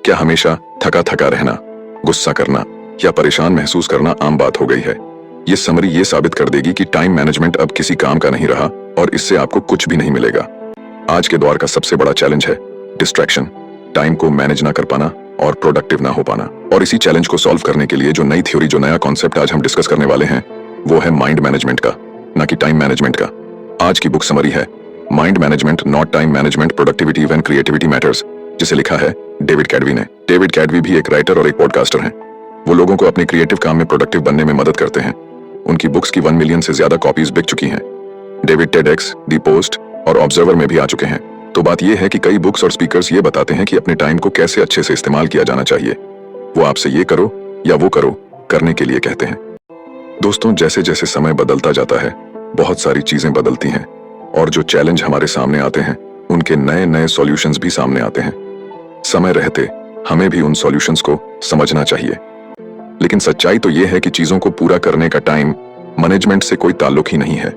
क्या हमेशा थका थका रहना, गुस्सा करना या परेशान महसूस करना आम बात हो गई है? ये समरी ये साबित कर देगी कि टाइम मैनेजमेंट अब किसी काम का नहीं रहा और इससे आपको कुछ भी नहीं मिलेगा। आज के दौर का सबसे बड़ा चैलेंज है डिस्ट्रैक्शन, टाइम को मैनेज ना कर पाना और प्रोडक्टिव ना हो पाना। और इसी चैलेंज को सॉल्व करने के लिए जो नई थ्योरी, जो नया कॉन्सेप्ट आज हम डिस्कस करने वाले हैं, वो है माइंड मैनेजमेंट का, ना कि टाइम मैनेजमेंट का। आज की बुक समरी है mind management not time management, productivity when creativity matters, जिसे लिखा है डेविड कैडवी ने। डेविड कैडवी भी एक राइटर और एक पॉडकास्टर हैं। वो लोगों को अपने क्रिएटिव काम में प्रोडक्टिव बनने में मदद करते हैं। उनकी बुक्स की 1 मिलियन से ज्यादा कॉपीज बिक चुकी हैं। डेविड टेडएक्स, दी पोस्ट और ऑब्जर्वर में भी आ चुके हैं। तो बात यह है कि कई बुक्स और स्पीकर्स ये बताते हैं कि अपने टाइम को कैसे अच्छे से इस्तेमाल किया जाना चाहिए। वो आपसे ये करो या वो करो करने के लिए कहते हैं। दोस्तों, जैसे जैसे समय बदलता जाता है, बहुत सारी चीजें बदलती हैं और जो चैलेंज हमारे सामने आते हैं, उनके नए नए सॉल्यूशंस भी सामने आते हैं। समय रहते हमें भी उन सॉल्यूशंस को समझना चाहिए। लेकिन सच्चाई तो यह है कि चीजों को पूरा करने का टाइम मैनेजमेंट से कोई ताल्लुक ही नहीं है।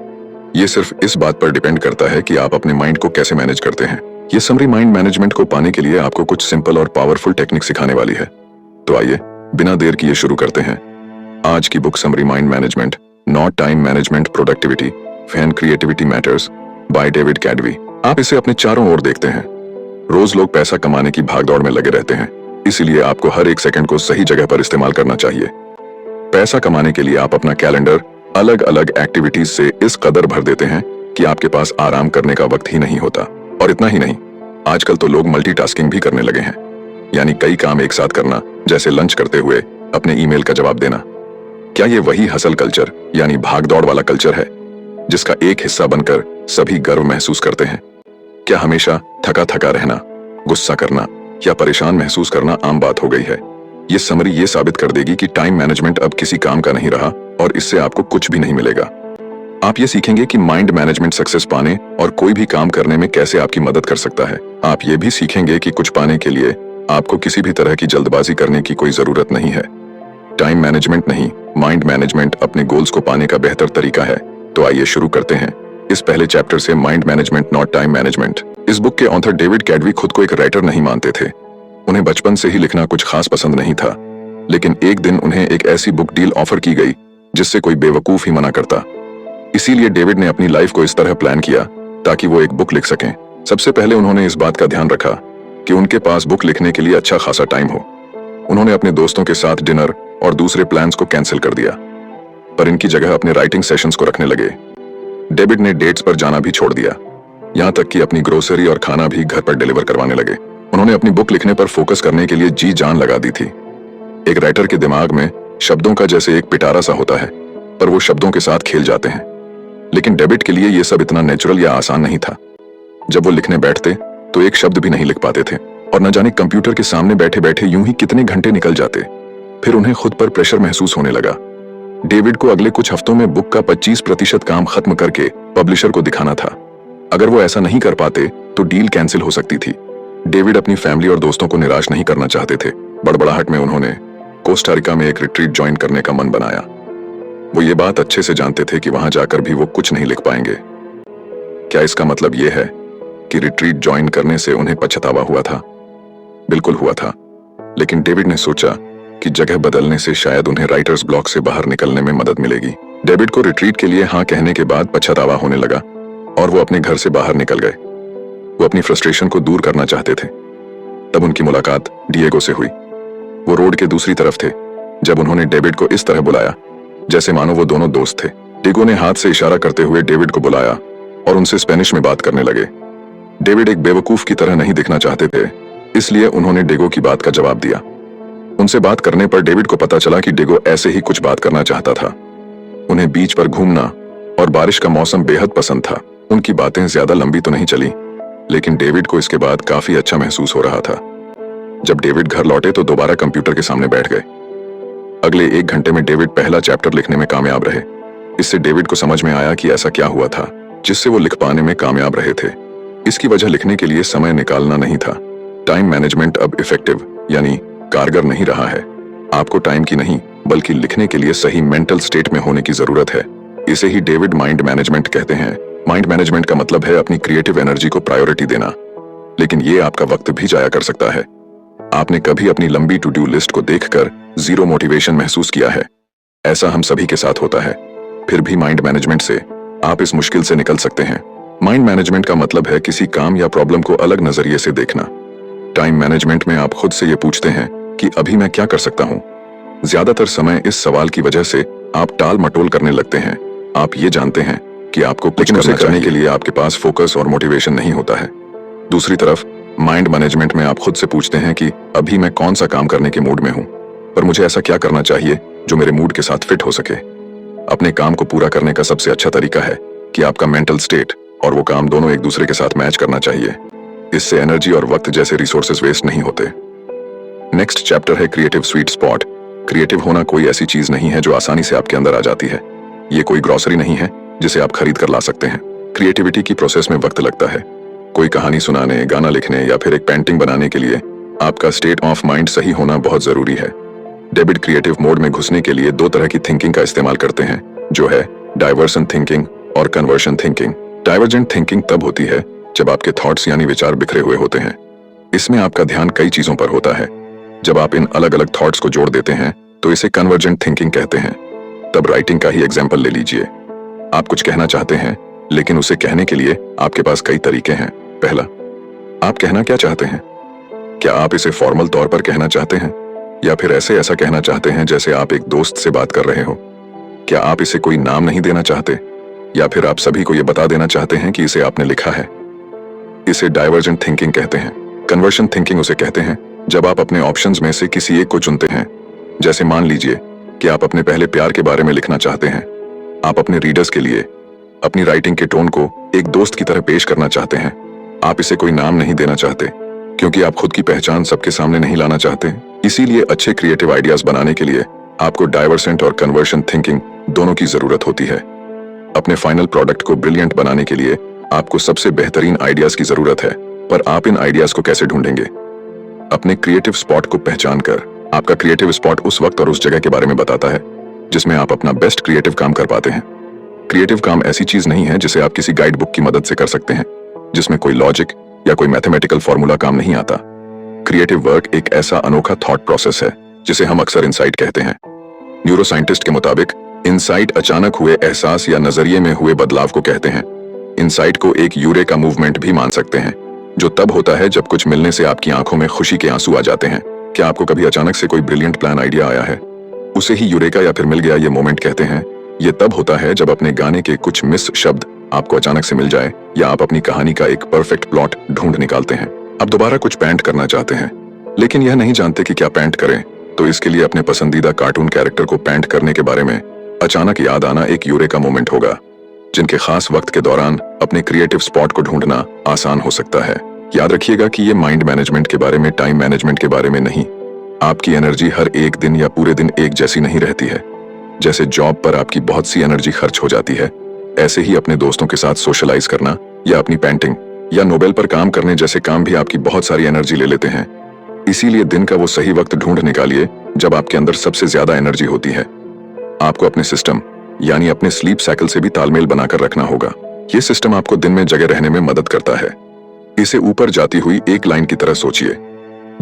ये सिर्फ इस बात पर डिपेंड करता है कि आप अपने माइंड को कैसे मैनेज करते हैं। ये समरी माइंड मैनेजमेंट को पाने के लिए आपको कुछ सिंपल और पावरफुल टेक्निक सिखाने वाली है। तो आइए बिना देर किए शुरू करते हैं आज की book summary mind management not time management, productivity when creativity matters by David Kadavy. आप इसे अपने चारों ओर देखते हैं। रोज लोग पैसा कमाने की भागदौड़ में लगे रहते हैं, इसीलिए आपको हर एक सेकंड को सही जगह पर इस्तेमाल करना चाहिए। पैसा कमाने के लिए आप अपना कैलेंडर अलग अलग एक्टिविटीज से इस कदर भर देते हैं कि आपके पास आराम करने का वक्त ही नहीं होता। और इतना ही नहीं, आजकल तो लोग मल्टीटास्किंग भी करने लगे हैं, यानी कई काम एक साथ करना, जैसे लंच करते हुए अपने ईमेल का जवाब देना। क्या ये वही हसल कल्चर यानी भागदौड़ वाला कल्चर है जिसका एक हिस्सा बनकर सभी गर्व महसूस करते हैं? क्या हमेशा थका थका रहना, गुस्सा करना या परेशान महसूस करना आम बात हो गई है? ये समरी ये साबित कर देगी कि टाइम मैनेजमेंट अब किसी काम का नहीं रहा और इससे आपको कुछ भी नहीं मिलेगा। आप ये सीखेंगे कि माइंड मैनेजमेंट सक्सेस पाने और कोई भी काम करने में कैसे आपकी मदद कर सकता है। आप ये भी सीखेंगे कि कुछ पाने के लिए आपको किसी भी तरह की जल्दबाजी करने की कोई जरूरत नहीं है। टाइम मैनेजमेंट नहीं, माइंड मैनेजमेंट अपने गोल्स को पाने का बेहतर तरीका है। तो आइए शुरू करते हैं इस पहले चैप्टर से, mind management not time management. इस बुक के ऑथर डेविड कैडवी खुद को एक राइटर नहीं मानते थे। उन्हें बचपन से ही लिखना कुछ खास पसंद नहीं था। लेकिन एक दिन उन्हें एक ऐसी बुक डील ऑफर की गई जिससे कोई बेवकूफ ही मना करता। इसीलिए डेविड ने अपनी लाइफ को इस तरह प्लान किया ताकि वो एक बुक लिख सकें। सबसे पहले उन्होंने इस बात का ध्यान रखा कि उनके पास बुक लिखने के लिए अच्छा खासा टाइम हो। उन्होंने अपने दोस्तों के साथ डिनर और दूसरे प्लान्स को कैंसिल कर दिया, पर इनकी जगह अपने राइटिंग सेशंस को रखने लगे। डेविड ने डेट्स पर जाना भी छोड़ दिया, यहाँ तक कि अपनी ग्रोसरी और खाना भी घर पर डिलीवर करवाने लगे। उन्होंने अपनी बुक लिखने पर फोकस करने के लिए जी जान लगा दी थी। एक राइटर के दिमाग में शब्दों का जैसे एक पिटारा सा होता है, पर वो शब्दों के साथ खेल जाते हैं। लेकिन डेविड के लिए ये सब इतना नेचुरल या आसान नहीं था। जब वो लिखने बैठते तो एक शब्द भी नहीं लिख पाते थे और न जाने कंप्यूटर के सामने बैठे बैठे यूं ही कितने घंटे निकल जाते। फिर उन्हें खुद पर प्रेशर महसूस होने लगा। डेविड को अगले कुछ हफ्तों में बुक का 25% काम खत्म करके पब्लिशर को दिखाना था। अगर वो ऐसा नहीं कर पाते तो डील कैंसिल हो सकती थी। डेविड अपनी फैमिली और दोस्तों को निराश नहीं करना चाहते थे। बड़बड़ाहट में उन्होंने कोस्टा रिका में एक रिट्रीट ज्वाइन करने का मन बनाया। वो ये बात अच्छे से जानते थे कि वहां जाकर भी वो कुछ नहीं लिख पाएंगे। क्या इसका मतलब ये है कि रिट्रीट ज्वाइन करने से उन्हें पछतावा हुआ था? बिल्कुल हुआ था। लेकिन डेविड ने सोचा कि जगह बदलने से शायद उन्हें राइटर्स ब्लॉक से बाहर निकलने में मदद मिलेगी। डेविड को रिट्रीट के लिए हाँ कहने के बाद पछतावा होने लगा और वो अपने घर से बाहर निकल गए। वो अपनी फ्रस्ट्रेशन को दूर करना चाहते थे। तब उनकी मुलाकात डिएगो से हुई। वो रोड के दूसरी तरफ थे जब उन्होंने डेविड को इस तरह बुलाया जैसे मानो वो दोनों दोस्त थे। डिएगो ने हाथ से इशारा करते हुए डेविड को बुलाया और उनसे स्पेनिश में बात करने लगे। डेविड एक बेवकूफ की तरह नहीं दिखना चाहते थे, इसलिए उन्होंने डिएगो की बात का जवाब दिया। उनसे बात करने पर डेविड को पता चला कि डिएगो ऐसे ही कुछ बात करना चाहता था। उन्हें बीच पर घूमना और बारिश का मौसम बेहद पसंद था। उनकी बातें ज्यादा लंबी तो नहीं चली, लेकिन डेविड को इसके बाद काफी अच्छा महसूस हो रहा था। जब डेविड घर लौटे तो दोबारा कंप्यूटर के सामने बैठ गए। अगले 1 घंटे में डेविड पहला चैप्टर लिखने में कामयाब रहे। इससे डेविड को समझ में आया कि ऐसा क्या हुआ था जिससे वो लिख पाने में कामयाब रहे थे। इसकी वजह लिखने के लिए समय निकालना नहीं था। टाइम मैनेजमेंट अब इफेक्टिव यानी कारगर नहीं रहा है। आपको टाइम की नहीं बल्कि लिखने के लिए सही मेंटल स्टेट में होने की जरूरत है। इसे ही डेविड माइंड मैनेजमेंट कहते हैं। माइंड मैनेजमेंट का मतलब है अपनी क्रिएटिव एनर्जी को प्रायोरिटी देना, लेकिन ये आपका वक्त भी जाया कर सकता है। आपने कभी अपनी लंबी टू डू लिस्ट को देखकर जीरो मोटिवेशन महसूस किया है? ऐसा हम सभी के साथ होता है। फिर भी माइंड मैनेजमेंट से आप इस मुश्किल से निकल सकते हैं। माइंड मैनेजमेंट का मतलब है किसी काम या प्रॉब्लम को अलग नजरिए से देखना। टाइम मैनेजमेंट में आप खुद से ये पूछते हैं कि अभी मैं क्या कर सकता हूँ। ज्यादातर समय इस सवाल की वजह से आप टाल मटोल करने लगते हैं। आप ये जानते हैं कि आपको कुछ करने के लिए आपके पास फोकस और मोटिवेशन नहीं होता है। दूसरी तरफ माइंड मैनेजमेंट में आप खुद से पूछते हैं कि अभी मैं कौन सा काम करने के मूड में हूं, पर मुझे ऐसा क्या करना चाहिए जो मेरे मूड के साथ फिट हो सके। अपने काम को पूरा करने का सबसे अच्छा तरीका है कि आपका मेंटल स्टेट और वो काम दोनों एक दूसरे के साथ मैच करना चाहिए। इससे एनर्जी और वक्त जैसे रिसोर्सेज वेस्ट नहीं होते। नेक्स्ट चैप्टर है क्रिएटिव स्वीट स्पॉट। क्रिएटिव होना कोई ऐसी चीज नहीं है जो आसानी से आपके अंदर आ जाती है। ये कोई ग्रोसरी नहीं है जिसे आप खरीद कर ला सकते हैं। क्रिएटिविटी की प्रोसेस में वक्त लगता है। कोई कहानी सुनाने, गाना लिखने या फिर एक पेंटिंग बनाने के लिए आपका स्टेट ऑफ माइंड सही होना बहुत जरूरी है। डेविड क्रिएटिव मोड में घुसने के लिए दो तरह की थिंकिंग का इस्तेमाल करते हैं, जो है डाइवर्सन थिंकिंग और कन्वर्शन थिंकिंग। डाइवर्जेंट थिंकिंग तब होती है जब आपके थॉट्स यानी विचार बिखरे हुए होते हैं। इसमें आपका ध्यान कई चीजों पर होता है। जब आप इन अलग अलग थॉट्स को जोड़ देते हैं तो इसे कन्वर्जेंट थिंकिंग कहते हैं। तब राइटिंग का ही एग्जाम्पल ले लीजिए। आप कुछ कहना चाहते हैं, लेकिन उसे कहने के लिए आपके पास कई तरीके हैं। पहला, आप कहना क्या चाहते हैं? क्या आप इसे फॉर्मल तौर पर कहना चाहते हैं या फिर ऐसा कहना चाहते हैं जैसे आप एक दोस्त से बात कर रहे हो? क्या आप इसे कोई नाम नहीं देना चाहते या फिर आप सभी को यह बता देना चाहते हैं कि इसे आपने लिखा है? इसे डाइवर्जेंट थिंकिंग कहते हैं। कन्वर्शन थिंकिंग उसे कहते हैं जब आप अपने ऑप्शंस में से किसी एक को चुनते हैं। जैसे मान लीजिए कि आप अपने पहले प्यार के बारे में लिखना चाहते हैं। आप अपने रीडर्स के लिए अपनी राइटिंग के टोन को एक दोस्त की तरह पेश करना चाहते हैं। आप इसे कोई नाम नहीं देना चाहते क्योंकि आप खुद की पहचान सबके सामने नहीं लाना चाहते। इसीलिए अच्छे क्रिएटिव आइडियाज बनाने के लिए आपको डाइवर्सेंट और कन्वर्शन थिंकिंग दोनों की जरूरत होती है। अपने फाइनल प्रोडक्ट को ब्रिलियंट बनाने के लिए आपको सबसे बेहतरीन आइडियाज की जरूरत है, पर आप इन आइडियाज को कैसे ढूंढेंगे? अपने क्रिएटिव स्पॉट को पहचान कर। आपका क्रिएटिव स्पॉट उस वक्त और उस जगह के बारे में बताता है जिसमें आप अपना बेस्ट क्रिएटिव काम कर पाते हैं। क्रिएटिव काम ऐसी चीज नहीं है जिसे आप किसी गाइड बुक की मदद से कर सकते हैं, जिसमें कोई लॉजिक या कोई मैथमेटिकल फॉर्मूला काम नहीं आता। क्रिएटिव वर्क एक ऐसा अनोखा थॉट प्रोसेस है जिसे हम अक्सर इंसाइट कहते हैं। न्यूरो साइंटिस्ट के मुताबिक इंसाइट अचानक हुए एहसास या नजरिए में हुए बदलाव को कहते हैं। इंसाइट को एक यूरेका मूवमेंट भी मान सकते हैं, जो तब होता है जब कुछ मिलने से आपकी आंखों में खुशी के आंसू आ जाते हैं। क्या आपको कभी अचानक से कोई ब्रिलियंट प्लान आइडिया आया है? उसे ही यूरेका या फिर मिल गया ये मोमेंट कहते हैं। ये तब होता है जब अपने गाने के कुछ मिस शब्द आपको अचानक से मिल जाए या आप अपनी कहानी का एक परफेक्ट प्लॉट ढूंढ निकालते हैं। आप दोबारा कुछ पेंट करना चाहते हैं, लेकिन यह नहीं जानते कि क्या पेंट करें, तो इसके लिए अपने पसंदीदा कार्टून कैरेक्टर को पेंट करने के बारे में अचानक याद आना एक यूरेका मोमेंट होगा। जिनके खास वक्त के दौरान अपने क्रिएटिव स्पॉट को ढूंढना आसान हो सकता है। याद रखिएगा कि ये माइंड मैनेजमेंट के बारे में, टाइम मैनेजमेंट के बारे में नहीं। आपकी एनर्जी हर एक दिन या पूरे दिन एक जैसी नहीं रहती है। जैसे जॉब पर आपकी बहुत सी एनर्जी खर्च हो जाती है, ऐसे ही अपने दोस्तों के साथ सोशलाइज करना या अपनी पेंटिंग या नोबेल पर काम करने जैसे काम भी आपकी बहुत सारी एनर्जी ले लेते हैं। इसीलिए दिन का वो सही वक्त ढूंढ निकालिए जब आपके अंदर सबसे ज्यादा एनर्जी होती है। आपको अपने सिस्टम यानी अपने स्लीप साइकिल से भी तालमेल बनाकर रखना होगा। ये सिस्टम आपको दिन में जगे रहने में मदद करता है। इसे ऊपर जाती हुई एक लाइन की तरह सोचिए।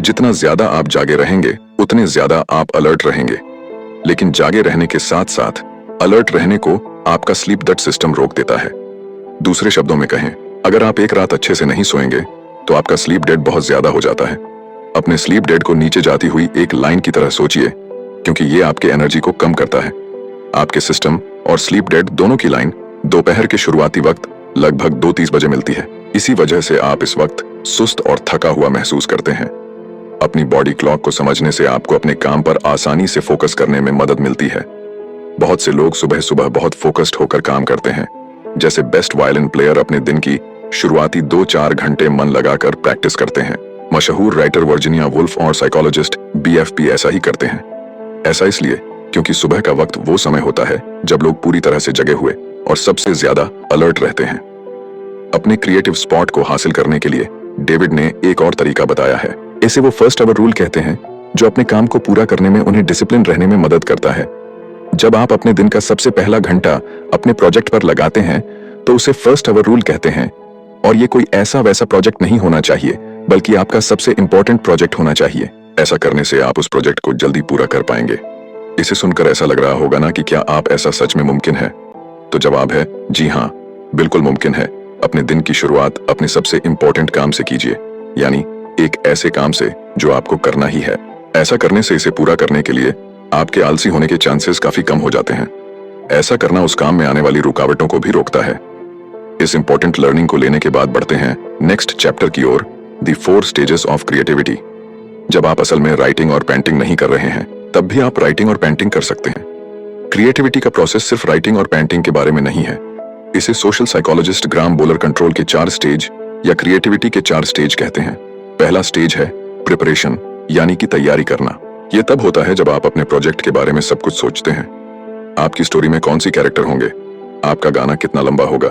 जितना ज्यादा आप जागे रहेंगे उतने ज्यादा आप अलर्ट रहेंगे, लेकिन जागे रहने के साथ साथ अलर्ट रहने को आपका स्लीप डेट सिस्टम रोक देता है। दूसरे शब्दों में कहें, अगर आप एक रात अच्छे से नहीं सोएंगे तो आपका स्लीप डेट बहुत ज्यादा हो जाता है। अपने स्लीप डेट को नीचे जाती हुई एक लाइन की तरह सोचिए, क्योंकि ये आपके एनर्जी को कम करता है। आपके सिस्टम और स्लीप डेट दोनों की लाइन दोपहर के शुरुआती वक्त लगभग 2:30 बजे मिलती है। इसी वजह से आप इस वक्त सुस्त और थका हुआ महसूस करते हैं। अपनी बॉडी क्लॉक को समझने से आपको अपने काम पर आसानी से फोकस करने में मदद मिलती है। बहुत से लोग सुबह सुबह बहुत फोकस्ड होकर काम करते हैं। जैसे बेस्ट वायलिन प्लेयर अपने दिन की शुरुआती 2-4 घंटे मन लगाकर प्रैक्टिस करते हैं। मशहूर राइटर वर्जीनिया वुल्फ और साइकोलॉजिस्ट BFP ऐसा ही करते हैं। ऐसा इसलिए क्योंकि सुबह का वक्त वो समय होता है जब लोग पूरी तरह से जगे हुए और सबसे ज्यादा अलर्ट रहते हैं। अपने क्रिएटिव स्पॉट को हासिल करने के लिए डेविड ने एक और तरीका बताया है। इसे वो फर्स्ट आवर रूल कहते हैं, जो अपने काम को पूरा करने में उन्हें डिसिप्लिन रहने में मदद करता है। जब आप अपने दिन का सबसे पहला घंटा अपने प्रोजेक्ट पर लगाते हैं तो उसे फर्स्ट आवर रूल कहते हैं। और ये कोई ऐसा वैसा प्रोजेक्ट नहीं होना चाहिए, बल्कि आपका सबसे इंपॉर्टेंट प्रोजेक्ट होना चाहिए। ऐसा करने से आप उस प्रोजेक्ट को जल्दी पूरा कर पाएंगे। इसे सुनकर ऐसा लग रहा होगा ना कि क्या आप ऐसा सच में मुमकिन है? तो जवाब है जी हाँ, बिल्कुल मुमकिन है। अपने दिन की शुरुआत अपने सबसे इंपॉर्टेंट काम से कीजिए, यानी एक ऐसे काम से जो आपको करना ही है। ऐसा करने से इसे पूरा करने के लिए आपके आलसी होने के चांसेस काफी कम हो जाते हैं। ऐसा करना उस काम में आने वाली रुकावटों को भी रोकता है। इस इंपॉर्टेंट लर्निंग को लेने के बाद बढ़ते हैं नेक्स्ट चैप्टर की ओर, द 4 स्टेजेस ऑफ क्रिएटिविटी। जब आप असल में राइटिंग और पेंटिंग नहीं कर रहे हैं, तब भी आप राइटिंग और पेंटिंग कर सकते हैं। क्रिएटिविटी का प्रोसेस सिर्फ राइटिंग और पेंटिंग के बारे में नहीं है। इसे सोशल साइकोलॉजिस्ट ग्राम बोलर कंट्रोल के 4 स्टेज या क्रिएटिविटी के 4 स्टेज कहते हैं। पहला स्टेज है प्रिपरेशन, यानी कि तैयारी करना। यह तब होता है जब आप अपने प्रोजेक्ट के बारे में सब कुछ सोचते हैं। आपकी स्टोरी में कौन सी कैरेक्टर होंगे, आपका गाना कितना लंबा होगा,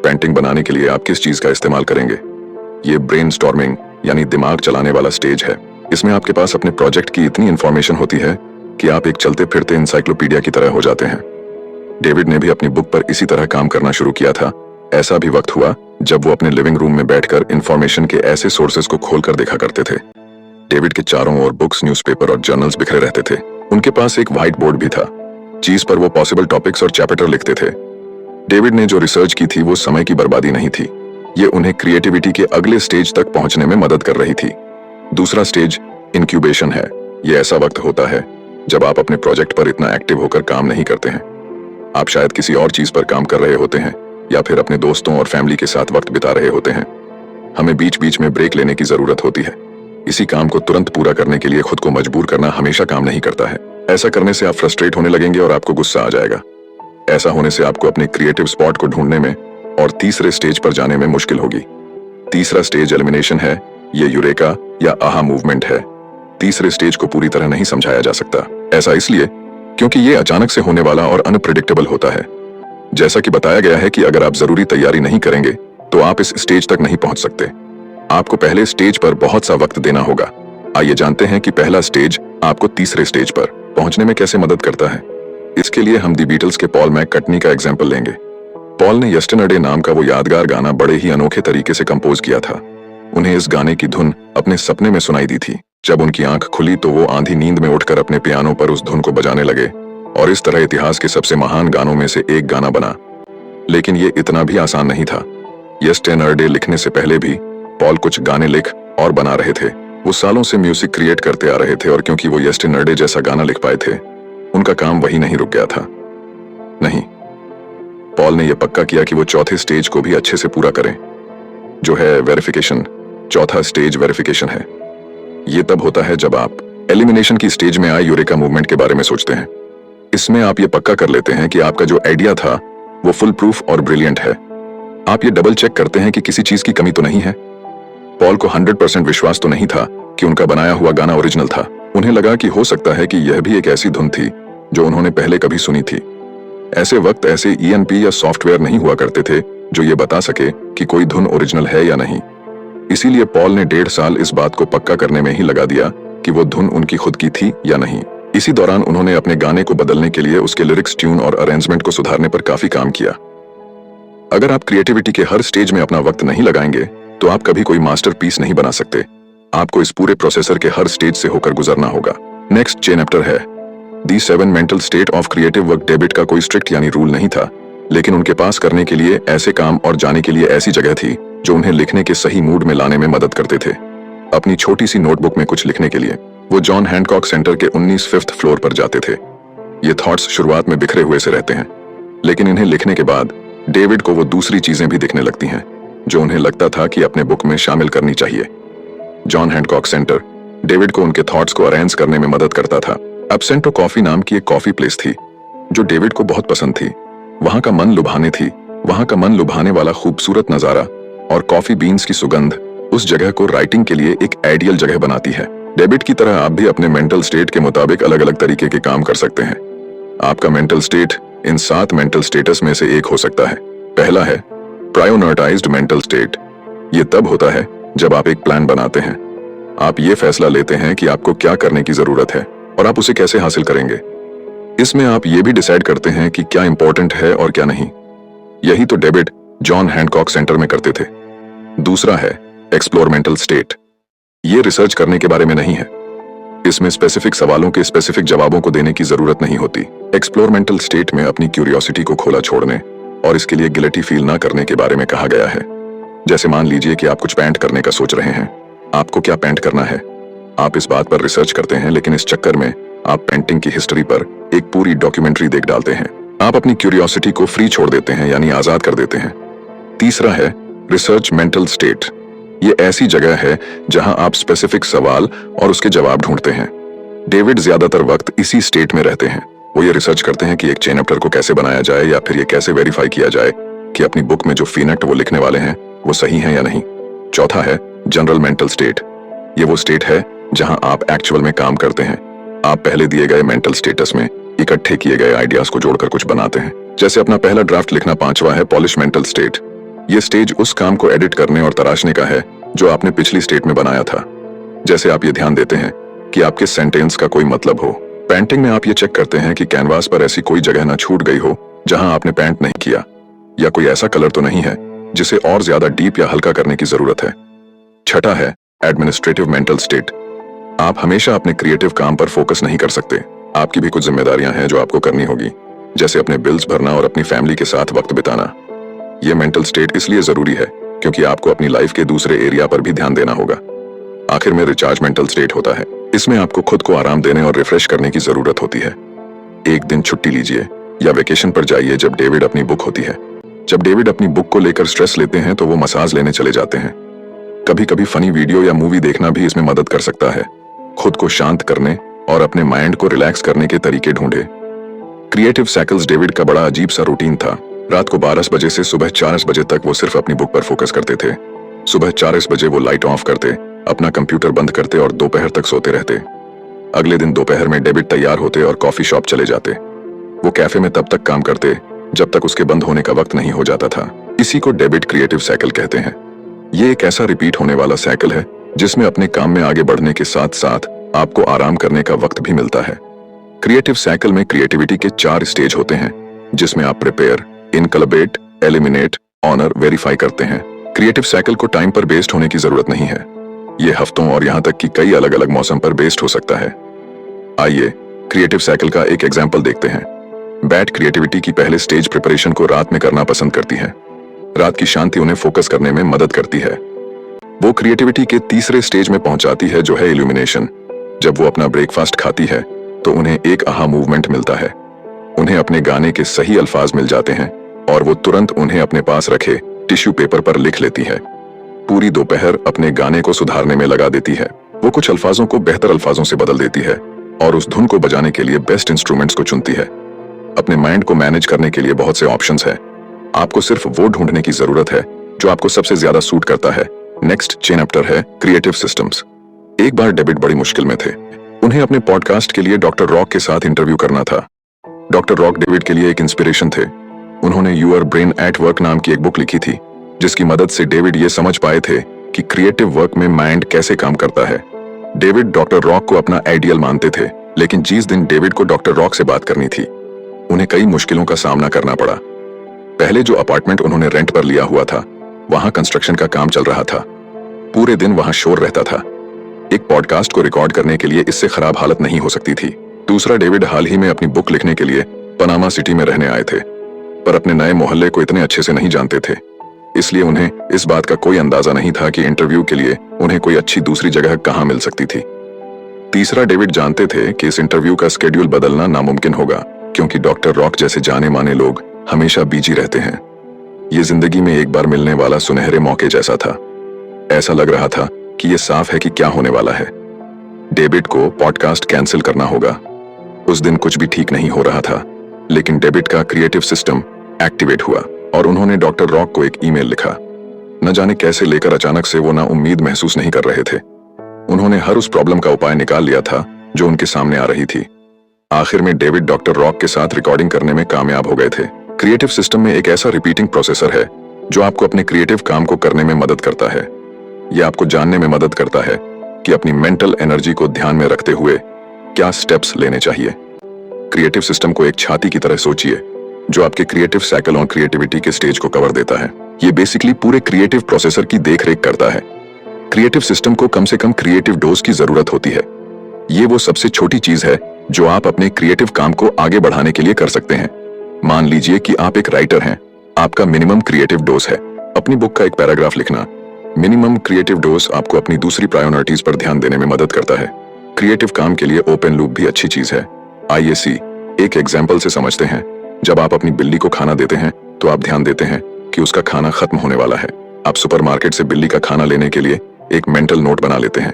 पेंटिंग बनाने के लिए आप किस चीज का इस्तेमाल करेंगे। ये ब्रेनस्टॉर्मिंग यानी दिमाग चलाने वाला स्टेज है। इसमें आपके पास अपने प्रोजेक्ट की इतनी इंफॉर्मेशन होती है कि आप एक चलते फिरते इंसाइक्लोपीडिया की तरह हो जाते हैं। डेविड ने भी अपनी बुक पर इसी तरह काम करना शुरू किया था। ऐसा भी वक्त हुआ जब वो अपने लिविंग रूम में बैठकर इंफॉर्मेशन के ऐसे सोर्सेस को खोलकर देखा करते थे। डेविड के चारों ओर बुक्स, न्यूज़पेपर और जर्नल्स बिखरे रहते थे। उनके पास एक व्हाइट बोर्ड भी था, जिस पर वो पॉसिबल टॉपिक्स और चैप्टर लिखते थे। डेविड ने जो रिसर्च की थी वो समय की बर्बादी नहीं थी, ये उन्हें क्रिएटिविटी के अगले स्टेज तक पहुंचने में मदद कर रही थी। दूसरा स्टेज इंक्यूबेशन है। ये ऐसा वक्त होता है जब आप अपने प्रोजेक्ट पर इतना एक्टिव होकर काम नहीं करते हैं। आप शायद किसी और चीज पर काम कर रहे होते हैं या फिर अपने दोस्तों और फैमिली के साथ वक्त बिता रहे होते हैं। हमें बीच बीच में ब्रेक लेने की जरूरत होती है। इसी काम को तुरंत पूरा करने के लिए खुद को मजबूर करना हमेशा काम नहीं करता है। ऐसा करने से आप फ्रस्ट्रेट होने लगेंगे और आपको गुस्सा आ जाएगा। ऐसा होने से आपको अपने क्रिएटिव स्पॉट को ढूंढने में और तीसरे स्टेज पर जाने में मुश्किल होगी। तीसरा स्टेज एलिमिनेशन है। ये यूरेका या आहा मूवमेंट है। तीसरे स्टेज को पूरी तरह नहीं समझाया जा सकता। ऐसा इसलिए क्योंकि ये अचानक से होने वाला और अनप्रेडिक्टेबल होता है। जैसा कि बताया गया है कि अगर आप जरूरी तैयारी नहीं करेंगे तो आप इस स्टेज तक नहीं पहुंच सकते। आपको पहले स्टेज पर बहुत सा वक्त देना होगा। आइए जानते हैं कि पहला स्टेज आपको तीसरे स्टेज पर पहुंचने में कैसे मदद करता है। इसके लिए हम दी बीटल्स के पॉल मैककर्टनी का एग्जाम्पल लेंगे। पॉल ने यस्टरडे नाम का वो यादगार गाना बड़े ही अनोखे तरीके से कंपोज किया था। उन्हें इस गाने की धुन अपने सपने में सुनाई दी थी। जब उनकी आंख खुली तो वो आंधी नींद में उठकर अपने पियानो पर उस धुन को बजाने लगे और इस तरह इतिहास के सबसे महान गानों में से एक गाना बना। लेकिन ये इतना भी आसान नहीं था। यस्टरडे लिखने से पहले भी पॉल कुछ गाने लिख और बना रहे थे। वो सालों से म्यूजिक क्रिएट करते आ रहे थे और क्योंकि वो यस्टरडे जैसा गाना लिख पाए थे, उनका काम वही नहीं रुक गया था। नहीं, पॉल ने यह पक्का किया कि वो चौथे स्टेज को भी अच्छे से पूरा करें, जो है वेरिफिकेशन। चौथा स्टेज वेरिफिकेशन है। ये तब होता है जब आप एलिमिनेशन की स्टेज में आए यूरेका मूवमेंट के बारे में सोचते हैं। इसमें आप ये पक्का कर लेते हैं कि आपका जो आइडिया था वो फुल प्रूफ और ब्रिलियंट है। आप ये डबल चेक करते हैं कि किसी चीज की कमी तो नहीं है। पॉल को 100% विश्वास तो नहीं था कि उनका बनाया हुआ गाना ओरिजिनल था। उन्हें लगा कि हो सकता है कि यह भी एक ऐसी धुन थी जो उन्होंने पहले कभी सुनी थी। ऐसे वक्त ऐसे ENP या सॉफ्टवेयर नहीं हुआ करते थे जो ये बता सके कि कोई धुन ओरिजिनल है या नहीं। इसीलिए पॉल ने 1.5 साल इस बात को पक्का करने में ही लगा दिया कि वो धुन उनकी खुद की थी या नहीं। इसी दौरान उन्होंने अपने गाने को बदलने के लिए उसके लिरिक्स, ट्यून और अरेंजमेंट को सुधारने पर काफी काम किया। अगर आप क्रिएटिविटी के हर स्टेज में अपना वक्त नहीं लगाएंगे तो आप कभी कोई मास्टरपीस नहीं बना सकते। आपको इस पूरे प्रोसेसर के हर स्टेज से होकर गुजरना होगा। नेक्स्ट चैप्टर है दी 7 mental state of creative work. David का कोई स्ट्रिक्ट यानी रूल नहीं था, लेकिन उनके पास करने के लिए ऐसे काम और जाने के लिए ऐसी जगह थी जो उन्हें लिखने के सही मूड में लाने में मदद करते थे। अपनी छोटी सी नोटबुक में कुछ लिखने के लिए वो जॉन हैंकॉक सेंटर के 19 5th फ्लोर पर जाते थे। ये थॉट्स शुरुआत में बिखरे हुए से रहते हैं, लेकिन इन्हें लिखने के बाद डेविड को वो दूसरी चीजें भी दिखने लगती हैं जो उन्हें लगता था कि अपने बुक में शामिल करनी चाहिए। जॉन हैंकॉक सेंटर डेविड को उनके थॉट्स को अरेंज करने में मदद करता था। एब्सेंटो कॉफी नाम की एक कॉफी प्लेस थी जो डेविड को बहुत पसंद थी। वहां का मन लुभाने वाला खूबसूरत नजारा और कॉफी बीन्स की सुगंध उस जगह को राइटिंग के लिए एक आइडियल जगह बनाती है। डेविड की तरह आप भी अपने मेंटल स्टेट के मुताबिक अलग अलग तरीके के काम कर सकते हैं। आपका mental state in 7 mental status में से एक हो सकता है। पहला है प्रायोरिटाइज्ड मेंटल स्टेट। ये तब होता है जब आप एक प्लान बनाते हैं। आप ये फैसला लेते हैं कि आपको क्या करने की जरूरत है और आप उसे कैसे हासिल करेंगे। इसमें आप ये भी डिसाइड करते हैं कि क्या इंपॉर्टेंट है और क्या नहीं। यही तो डेविड जॉन हैंकॉक सेंटर में करते थे। दूसरा है एक्सप्लोर मेंटल स्टेट। ये रिसर्च करने के बारे में नहीं है, इसमें स्पेसिफिक सवालों के स्पेसिफिक जवाबों को देने की जरूरत नहीं होती। एक्सप्लोर मेंटल स्टेट में अपनी क्यूरियोसिटी को खोला छोड़ने और इसके लिए गिल्टी फील ना करने के बारे में कहा गया है। जैसे मान लीजिए कि आप कुछ पेंट करने का सोच रहे हैं। आपको क्या पेंट करना है, आप इस बात पर रिसर्च करते हैं, लेकिन इस चक्कर में आप पेंटिंग की हिस्ट्री पर एक पूरी डॉक्यूमेंट्री देख डालते हैं। आप अपनी क्यूरियोसिटी को फ्री छोड़ देते हैं, यानी आजाद कर देते हैं। तीसरा है रिसर्च मेंटल स्टेट। ये ऐसी जगह है जहां आप स्पेसिफिक सवाल और उसके जवाब ढूंढते हैं। डेविड ज्यादातर वक्त इसी स्टेट में रहते हैं। वो ये रिसर्च करते हैं कि एक चेन एप्टर को कैसे बनाया जाए, या फिर ये कैसे वेरीफाई किया जाए कि अपनी बुक में जो फीनेक्ट वो लिखने वाले हैं वो सही है या नहीं। चौथा है जनरल मेंटल स्टेट। ये वो स्टेट है जहां आप एक्चुअल में काम करते हैं। आप पहले दिए गए मेंटल स्टेटस में इकट्ठे किए गए आइडियाज को जोड़कर कुछ बनाते हैं। जैसे अपना पहला ड्राफ्ट लिखना। पांचवा है पॉलिश मेंटल स्टेट। ये स्टेज उस काम को एडिट करने और तराशने का है जो आपने पिछली स्टेट में बनाया था। जैसे आप ये ध्यान देते हैं कि आपके सेंटेंस का कोई मतलब हो। पेंटिंग में आप ये चेक करते हैं कि कैनवास पर ऐसी कोई जगह ना छूट गई हो जहां आपने पेंट नहीं किया, या कोई ऐसा कलर तो नहीं है जिसे और ज्यादा डीप या हल्का करने की जरूरत है। छठा है एडमिनिस्ट्रेटिव मेंटल स्टेट। आप हमेशा अपने क्रिएटिव काम पर फोकस नहीं कर सकते। आपकी भी कुछ जिम्मेदारियां हैं जो आपको करनी होगी, जैसे अपने बिल्स भरना और अपनी फैमिली के साथ वक्त बिताना। यह मेंटल स्टेट इसलिए जरूरी है क्योंकि आपको अपनी लाइफ के दूसरे एरिया पर भी ध्यान देना होगा। आखिर में रिचार्ज मेंटल स्टेट होता है। इसमें आपको खुद को आराम देने और रिफ्रेश करने की जरूरत होती है। एक दिन छुट्टी लीजिए या वेकेशन पर जाइए जब डेविड अपनी बुक होती है। जब डेविड अपनी बुक को लेकर स्ट्रेस लेते हैं तो वो मसाज लेने चले जाते हैं। कभी कभी फनी वीडियो या मूवी देखना भी इसमें मदद कर सकता है। खुद को शांत करने और अपने माइंड को रिलैक्स करने के तरीके ढूंढे। क्रिएटिव साइकिल्स डेविड का बड़ा अजीब सा रूटीन था। रात को 12 बजे से सुबह 4 बजे तक वो सिर्फ अपनी बुक पर फोकस करते थे। सुबह 4 बजे वो लाइट ऑफ करते, अपना कंप्यूटर बंद करते और दोपहर तक सोते रहते। अगले दिन दोपहर में डेविड तैयार होते और कॉफी शॉप चले जाते। वो कैफे में तब तक काम करते जब तक उसके बंद होने का वक्त नहीं हो जाता था। इसी को डेविड क्रिएटिव साइकिल कहते हैं। ये एक ऐसा रिपीट होने वाला साइकिल है जिसमें अपने काम में आगे बढ़ने के साथ साथ आपको आराम करने का वक्त भी मिलता है। क्रिएटिव साइकिल में क्रिएटिविटी के 4 स्टेज होते हैं, जिसमें आप प्रिपेयर, इनकलबेट, एलिमिनेट, ऑनर, वेरीफाई करते हैं। क्रिएटिव साइकिल को टाइम पर बेस्ड होने की जरूरत नहीं है। ये हफ्तों और यहाँ तक कि कई अलग अलग मौसम पर बेस्ड हो सकता है। आइए क्रिएटिव साइकिल का एक एग्जाम्पल देखते हैं। बैट क्रिएटिविटी की पहले स्टेज प्रिपरेशन को रात में करना पसंद करती है। रात की शांति उन्हें फोकस करने में मदद करती है। वो क्रिएटिविटी के तीसरे स्टेज में पहुंचाती है जो है इल्यूमिनेशन। जब वो अपना ब्रेकफास्ट खाती है तो उन्हें एक आहा मूवमेंट मिलता है। उन्हें अपने गाने के सही अल्फाज मिल जाते हैं और वो तुरंत उन्हें अपने पास रखे टिश्यू पेपर पर लिख लेती है। पूरी दोपहर अपने गाने को सुधारने में लगा देती है। वो कुछ अल्फाजों को बेहतर अल्फाजों से बदल देती है और उस धुन को बजाने के लिए बेस्ट इंस्ट्रूमेंट्स को चुनती है। अपने माइंड को मैनेज करने के लिए बहुत से ऑप्शंस हैं। आपको सिर्फ वो ढूंढने की जरूरत है जो आपको सबसे ज्यादा सूट करता है। नेक्स्ट चेन एप्टर है क्रिएटिव सिस्टम्स। एक बार डेविड बड़ी मुश्किल में थे। उन्हें अपने पॉडकास्ट के लिए डॉक्टर रॉक के साथ इंटरव्यू करना था। डॉक्टर रॉक डेविड के लिए एक इंस्पिरेशन थे। उन्होंने यूर ब्रेन एट वर्क नाम की एक बुक लिखी थी, जिसकी मदद से डेविड ये समझ पाए थे कि क्रिएटिव वर्क में माइंड कैसे काम करता है। डेविड डॉक्टर रॉक को अपना आइडियल मानते थे, लेकिन जिस दिन डेविड को डॉक्टर रॉक से बात करनी थी, उन्हें कई मुश्किलों का सामना करना पड़ा। पहले जो अपार्टमेंट उन्होंने रेंट पर लिया हुआ था, वहां कंस्ट्रक्शन का काम चल रहा था। पूरे दिन वहां शोर रहता था। एक पॉडकास्ट को रिकॉर्ड करने के लिए इससे खराब हालत नहीं हो सकती थी। दूसरा, डेविड हाल ही में अपनी बुक लिखने के लिए पनामा सिटी में रहने आए थे, पर अपने नए मोहल्ले को इतने अच्छे से नहीं जानते थे, इसलिए उन्हें इस बात का कोई अंदाजा नहीं था कि इंटरव्यू के लिए उन्हें कोई अच्छी दूसरी जगह कहां मिल सकती थी। तीसरा, डेविड जानते थे कि इस इंटरव्यू का स्केड्यूल बदलना नामुमकिन होगा, क्योंकि डॉक्टर रॉक जैसे जाने माने लोग हमेशा बिजी रहते हैं। ये जिंदगी में एक बार मिलने वाला सुनहरे मौके जैसा था। ऐसा लग रहा था कि ये साफ है कि क्या होने वाला है। डेविड को पॉडकास्ट कैंसिल करना होगा। उस दिन कुछ भी ठीक नहीं हो रहा था, लेकिन डेविड का क्रिएटिव सिस्टम एक्टिवेट हुआ और उन्होंने डॉक्टर रॉक को एक ईमेल लिखा। न जाने कैसे लेकर अचानक से वो ना उम्मीद महसूस नहीं कर रहे थे। उन्होंने हर उस प्रॉब्लम का उपाय निकाल लिया था जो उनके सामने आ रही थी। आखिर में डेविड डॉक्टर रॉक के साथ रिकॉर्डिंग करने में कामयाब हो गए थे। क्रिएटिव सिस्टम में एक ऐसा रिपीटिंग प्रोसेसर है जो आपको अपने क्रिएटिव काम को करने में मदद करता है। यह आपको जानने में मदद करता है कि अपनी मेंटल एनर्जी को ध्यान में रखते हुए क्या स्टेप्स लेने चाहिए। क्रिएटिव सिस्टम को एक छाती की तरह सोचिए जो आपके क्रिएटिव साइकिल और क्रिएटिविटी के स्टेज को कवर देता है। ये बेसिकली पूरे क्रिएटिव प्रोसेसर की देखरेख करता है। क्रिएटिव सिस्टम को कम से कम क्रिएटिव डोज की जरूरत होती है। ये वो सबसे छोटी चीज है जो आप अपने क्रिएटिव काम को आगे बढ़ाने के लिए कर सकते हैं। मान लीजिए कि आप एक राइटर हैं, आपका मिनिमम क्रिएटिव डोज है अपनी बुक का एक पैराग्राफ लिखना। मिनिमम क्रिएटिव डोज आपको अपनी दूसरी प्रायोरिटीज पर ध्यान देने में मदद करता है। क्रिएटिव काम के लिए ओपन लूप भी अच्छी चीज है। आइए एक एग्जाम्पल से समझते हैं। जब आप अपनी बिल्ली को खाना देते हैं तो आप ध्यान देते हैं कि उसका खाना खत्म होने वाला है। आप सुपरमार्केट से बिल्ली का खाना लेने के लिए एक मेंटल नोट बना लेते हैं।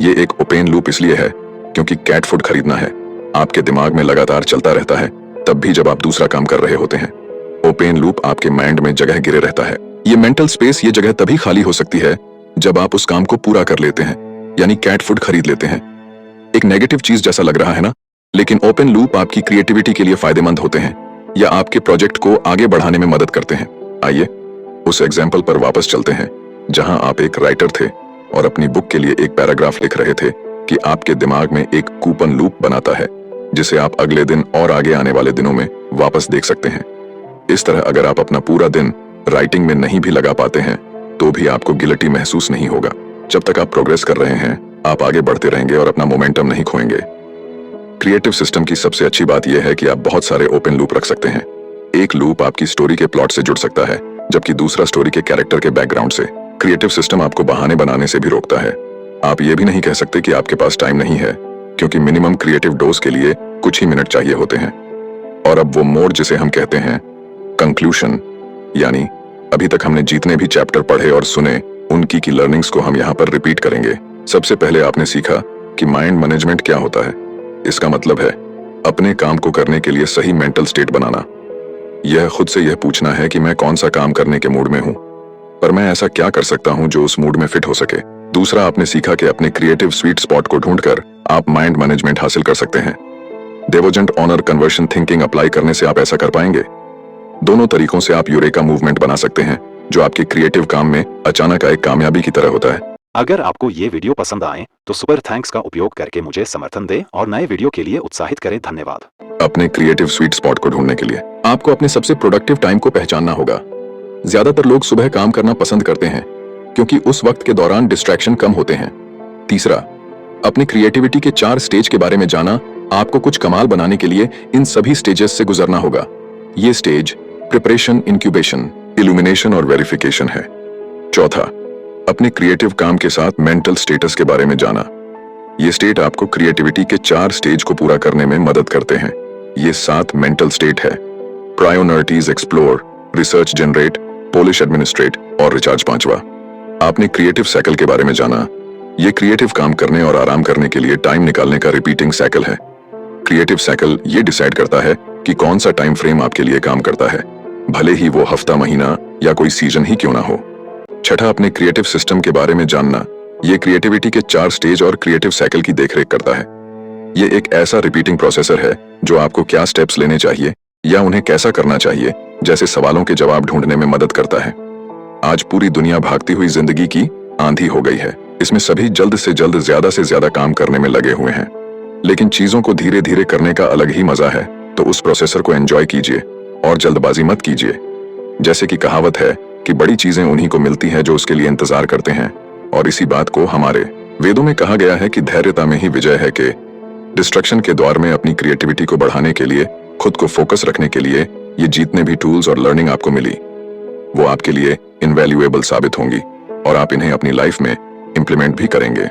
ये एक ओपन लूप इसलिए है क्योंकि कैट फूड खरीदना है आपके दिमाग में लगातार चलता रहता है, तब भी जब आप दूसरा काम कर रहे होते हैं। ओपन लूप आपके माइंड में जगह गिरे रहता है। ये मेंटल स्पेस, ये जगह तभी खाली हो सकती है जब आप उस काम को पूरा कर लेते हैं, यानी कैट फूड खरीद लेते हैं। एक नेगेटिव चीज जैसा लग रहा है ना, लेकिन ओपन लूप आपकी क्रिएटिविटी के लिए फायदेमंद होते हैं या आपके प्रोजेक्ट को आगे बढ़ाने में मदद करते हैं। आइए उस एग्जाम्पल पर वापस चलते हैं जहां आप एक राइटर थे और अपनी बुक के लिए एक पैराग्राफ लिख रहे थे कि आपके दिमाग में एक कूपन लूप बनाता है जिसे आप अगले दिन और आगे आने वाले दिनों में वापस देख सकते हैं। इस तरह अगर आप अपना पूरा दिन राइटिंग में नहीं भी लगा पाते हैं तो भी आपको गिल्टी महसूस नहीं होगा। जब तक आप प्रोग्रेस कर रहे हैं आप आगे बढ़ते रहेंगे और अपना मोमेंटम नहीं खोएंगे। क्रिएटिव सिस्टम की सबसे अच्छी बात यह है कि आप बहुत सारे ओपन लूप रख सकते हैं। एक लूप आपकी स्टोरी के प्लॉट से जुड़ सकता है जबकि दूसरा स्टोरी के कैरेक्टर के बैकग्राउंड से। क्रिएटिव सिस्टम आपको बहाने बनाने से भी रोकता है। आप ये भी नहीं कह सकते कि आपके पास टाइम नहीं है, क्योंकि मिनिमम क्रिएटिव डोज के लिए कुछ ही मिनट चाहिए होते हैं। और अब वो मोड जिसे हम कहते हैं कंक्लूशन, यानी अभी तक हमने जितने भी चैप्टर पढ़े और सुने उनकी की लर्निंग्स को हम यहाँ पर रिपीट करेंगे। सबसे पहले आपने सीखा कि माइंड मैनेजमेंट क्या होता है। इसका मतलब है अपने काम को करने के लिए सही मेंटल स्टेट बनाना। यह खुद से यह पूछना है कि मैं कौन सा काम करने के मूड में हूँ, पर मैं ऐसा क्या कर सकता हूँ जो उस मूड में फिट हो सके। दूसरा, आपने सीखा कि अपने क्रिएटिव स्वीट स्पॉट को ढूंढकर आप माइंड मैनेजमेंट हासिल कर सकते हैं। डेवोजेंट ऑनर कन्वर्शन थिंकिंग अप्लाई करने से आप ऐसा कर पाएंगे। दोनों तरीकों से आप यूरेका मूवमेंट बना सकते हैं जो आपके क्रिएटिव काम में अचानक एक कामयाबी की तरह होता है। अगर आपको ये वीडियो पसंद आए तो सुपर थैंक्स का उपयोग करके मुझे समर्थन दें और नए वीडियो के लिए उत्साहित करें। धन्यवाद। अपने क्रिएटिव स्वीट स्पॉट को ढूंढने के लिए आपको अपने सबसे प्रोडक्टिव टाइम को पहचानना होगा। ज्यादातर लोग सुबह काम करना पसंद करते हैं क्योंकि उस वक्त के दौरान डिस्ट्रैक्शन कम होते हैं। तीसरा, अपनी क्रिएटिविटी के 4 स्टेज के बारे में जाना। आपको कुछ कमाल बनाने के लिए इन सभी स्टेजेस से गुजरना होगा। ये स्टेज प्रिपरेशन, इंक्यूबेशन, इल्यूमिनेशन और वेरिफिकेशन है। चौथा, अपने क्रिएटिव काम के साथ मेंटल स्टेटस के बारे में जाना। ये स्टेट आपको क्रिएटिविटी के 4 स्टेज को पूरा करने में मदद करते हैं। ये 7 मेंटल स्टेट है: priorities, explore, research, generate, polish, administrate और रिचार्ज। पांचवा, आपने क्रिएटिव साइकिल के बारे में जाना। ये क्रिएटिव काम करने और आराम करने के लिए टाइम निकालने का रिपीटिंग साइकिल है। क्रिएटिव साइकिल ये डिसाइड करता है कि कौन सा टाइम फ्रेम आपके लिए काम करता है, भले ही वो हफ्ता, महीना या कोई सीजन ही क्यों ना हो। छठा, अपने क्रिएटिव सिस्टम के बारे में जानना। ये क्रिएटिविटी के 4 स्टेज और क्रिएटिव साइकिल की देखरेख करता है। ये एक ऐसा रिपीटिंग प्रोसेसर है जो आपको क्या स्टेप्स लेने चाहिए या उन्हें कैसा करना चाहिए जैसे सवालों के जवाब ढूंढने में मदद करता है। आज पूरी दुनिया भागती हुई जिंदगी की आंधी हो गई है। इसमें सभी जल्द से जल्द ज्यादा से ज्यादा काम करने में लगे हुए हैं, लेकिन चीजों को धीरे धीरे करने का अलग ही मजा है। तो उस प्रोसेसर को एंजॉय कीजिए और जल्दबाजी मत कीजिए। जैसे कि कहावत है कि बड़ी चीजें उन्हीं को मिलती हैं जो उसके लिए इंतजार करते हैं, और इसी बात को हमारे वेदों में कहा गया है कि धैर्यता में ही विजय है। कि डिस्ट्रक्शन के दौर में अपनी क्रिएटिविटी को बढ़ाने के लिए, खुद को फोकस रखने के लिए ये जितने भी टूल्स और लर्निंग आपको मिली वो आपके लिए इनवैल्यूएबल साबित होंगी और आप इन्हें अपनी लाइफ में इंप्लीमेंट भी करेंगे।